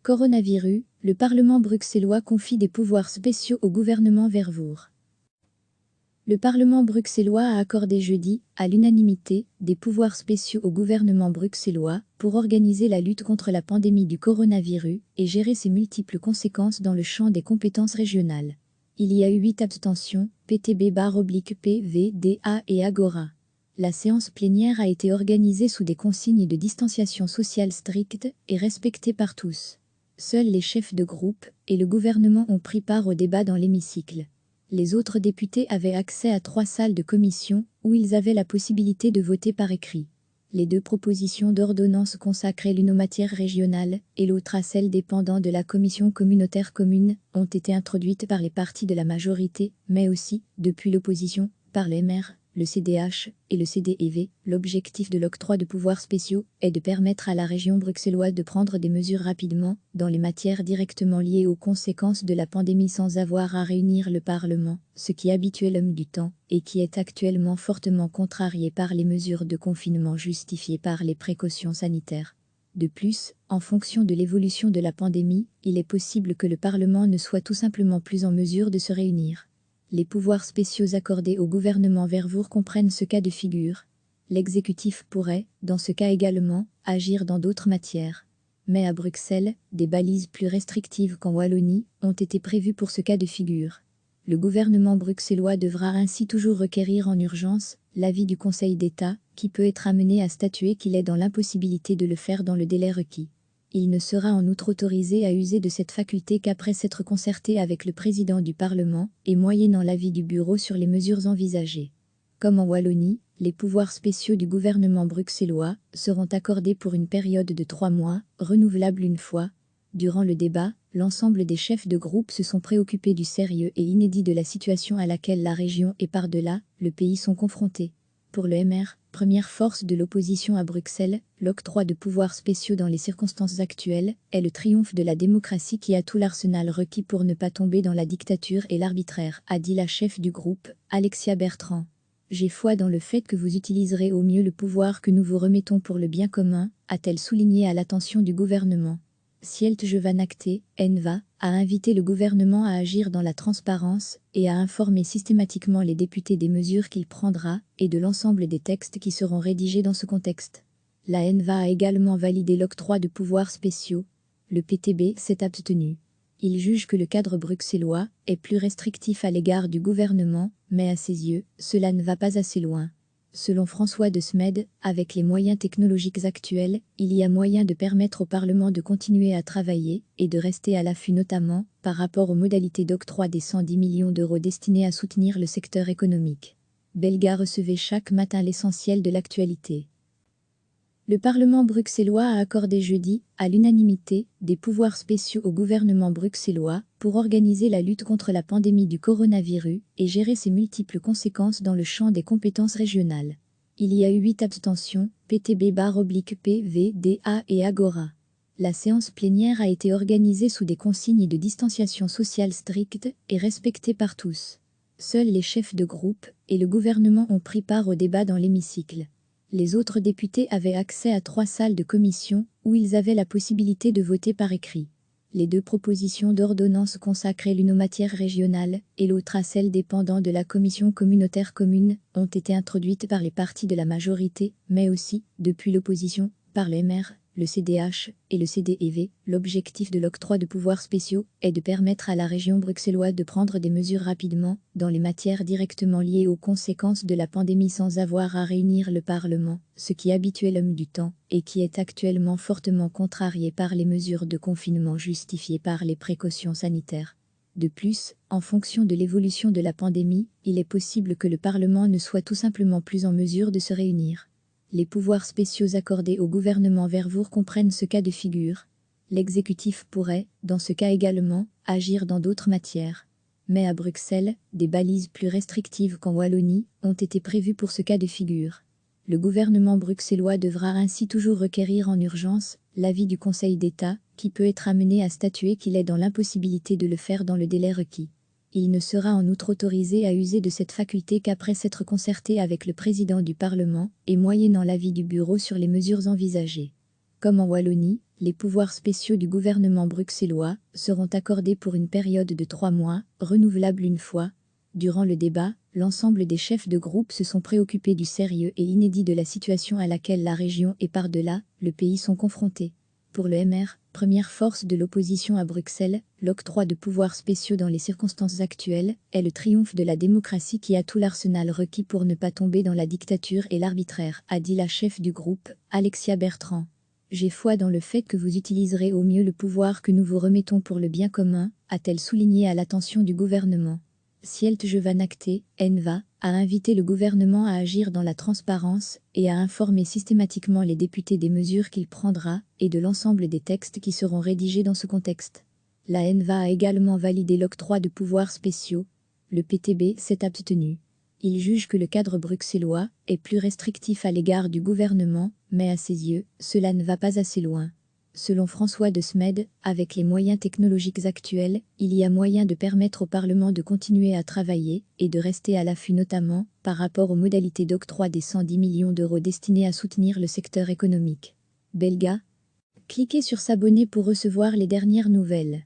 Coronavirus, le Parlement bruxellois confie des pouvoirs spéciaux au gouvernement Vervoer. Le Parlement bruxellois a accordé jeudi, à l'unanimité, des pouvoirs spéciaux au gouvernement bruxellois pour organiser la lutte contre la pandémie du coronavirus et gérer ses multiples conséquences dans le champ des compétences régionales. Il y a eu 8 abstentions, PTB/PVDA et Agora. La séance plénière a été organisée sous des consignes de distanciation sociale strictes et respectées par tous. Seuls les chefs de groupe et le gouvernement ont pris part au débat dans l'hémicycle. Les autres députés avaient accès à 3 salles de commission où ils avaient la possibilité de voter par écrit. Les 2 propositions d'ordonnance consacrées l'une aux matières régionales et l'autre à celle dépendant de la commission communautaire commune ont été introduites par les partis de la majorité, mais aussi, depuis l'opposition, par les MR, le CDH et le CDEV. L'objectif de l'octroi de pouvoirs spéciaux est de permettre à la région bruxelloise de prendre des mesures rapidement dans les matières directement liées aux conséquences de la pandémie sans avoir à réunir le Parlement, ce qui habituait l'homme du temps et qui est actuellement fortement contrarié par les mesures de confinement justifiées par les précautions sanitaires. De plus, en fonction de l'évolution de la pandémie, il est possible que le Parlement ne soit tout simplement plus en mesure de se réunir. Les pouvoirs spéciaux accordés au gouvernement Vervoer comprennent ce cas de figure. L'exécutif pourrait, dans ce cas également, agir dans d'autres matières. Mais à Bruxelles, des balises plus restrictives qu'en Wallonie ont été prévues pour ce cas de figure. Le gouvernement bruxellois devra ainsi toujours requérir en urgence l'avis du Conseil d'État, qui peut être amené à statuer qu'il est dans l'impossibilité de le faire dans le délai requis. Il ne sera en outre autorisé à user de cette faculté qu'après s'être concerté avec le président du Parlement et moyennant l'avis du bureau sur les mesures envisagées. Comme en Wallonie, les pouvoirs spéciaux du gouvernement bruxellois seront accordés pour une période de 3 mois, renouvelable une fois. Durant le débat, l'ensemble des chefs de groupe se sont préoccupés du sérieux et inédit de la situation à laquelle la région et par-delà, le pays sont confrontés. Pour le MR, première force de l'opposition à Bruxelles, l'octroi de pouvoirs spéciaux dans les circonstances actuelles est le triomphe de la démocratie qui a tout l'arsenal requis pour ne pas tomber dans la dictature et l'arbitraire, a dit la chef du groupe, Alexia Bertrand. J'ai foi dans le fait que vous utiliserez au mieux le pouvoir que nous vous remettons pour le bien commun, a-t-elle souligné à l'attention du gouvernement. Sielt Jevanacté, ENVA, a invité le gouvernement à agir dans la transparence et à informer systématiquement les députés des mesures qu'il prendra et de l'ensemble des textes qui seront rédigés dans ce contexte. La ENVA a également validé l'octroi de pouvoirs spéciaux. Le PTB s'est abstenu. Il juge que le cadre bruxellois est plus restrictif à l'égard du gouvernement, mais à ses yeux, cela ne va pas assez loin. Selon François de Smed, avec les moyens technologiques actuels, il y a moyen de permettre au Parlement de continuer à travailler et de rester à l'affût notamment par rapport aux modalités d'octroi des 110 millions d'euros destinés à soutenir le secteur économique. Belga recevait chaque matin l'essentiel de l'actualité. Le Parlement bruxellois a accordé jeudi, à l'unanimité, des pouvoirs spéciaux au gouvernement bruxellois pour organiser la lutte contre la pandémie du coronavirus et gérer ses multiples conséquences dans le champ des compétences régionales. Il y a eu 8 abstentions, PTB/PVDA et Agora. La séance plénière a été organisée sous des consignes de distanciation sociale strictes et respectées par tous. Seuls les chefs de groupe et le gouvernement ont pris part au débat dans l'hémicycle. Les autres députés avaient accès à 3 salles de commission où ils avaient la possibilité de voter par écrit. Les 2 propositions d'ordonnance consacrées l'une aux matières régionales et l'autre à celle dépendant de la commission communautaire commune ont été introduites par les partis de la majorité, mais aussi, depuis l'opposition, par les MR, le CDH et le CDEV. L'objectif de l'octroi de pouvoirs spéciaux est de permettre à la région bruxelloise de prendre des mesures rapidement dans les matières directement liées aux conséquences de la pandémie sans avoir à réunir le Parlement, ce qui habituait l'homme du temps et qui est actuellement fortement contrarié par les mesures de confinement justifiées par les précautions sanitaires. De plus, en fonction de l'évolution de la pandémie, il est possible que le Parlement ne soit tout simplement plus en mesure de se réunir. Les pouvoirs spéciaux accordés au gouvernement Vervoer comprennent ce cas de figure. L'exécutif pourrait, dans ce cas également, agir dans d'autres matières. Mais à Bruxelles, des balises plus restrictives qu'en Wallonie ont été prévues pour ce cas de figure. Le gouvernement bruxellois devra ainsi toujours requérir en urgence l'avis du Conseil d'État, qui peut être amené à statuer qu'il est dans l'impossibilité de le faire dans le délai requis. Il ne sera en outre autorisé à user de cette faculté qu'après s'être concerté avec le président du Parlement et moyennant l'avis du bureau sur les mesures envisagées. Comme en Wallonie, Les pouvoirs spéciaux du gouvernement bruxellois seront accordés pour une période de 3 mois, renouvelable une fois. Durant le débat, l'ensemble des chefs de groupe se sont préoccupés du sérieux et inédit de la situation à laquelle la région et par-delà le pays sont confrontés. Pour le MR, première force de l'opposition à Bruxelles, l'octroi de pouvoirs spéciaux dans les circonstances actuelles est le triomphe de la démocratie qui a tout l'arsenal requis pour ne pas tomber dans la dictature et l'arbitraire, a dit la chef du groupe, Alexia Bertrand. J'ai foi dans le fait que vous utiliserez au mieux le pouvoir que nous vous remettons pour le bien commun, a-t-elle souligné à l'attention du gouvernement. Sielt Jevanacté, ENVA, a invité le gouvernement à agir dans la transparence et à informer systématiquement les députés des mesures qu'il prendra et de l'ensemble des textes qui seront rédigés dans ce contexte. La ENVA a également validé l'octroi de pouvoirs spéciaux. Le PTB s'est abstenu. Il juge que le cadre bruxellois est plus restrictif à l'égard du gouvernement, mais à ses yeux, cela ne va pas assez loin. Selon François de Smed, avec les moyens technologiques actuels, il y a moyen de permettre au Parlement de continuer à travailler et de rester à l'affût notamment par rapport aux modalités d'octroi des 110 millions d'euros destinés à soutenir le secteur économique belga. Cliquez sur s'abonner pour recevoir les dernières nouvelles.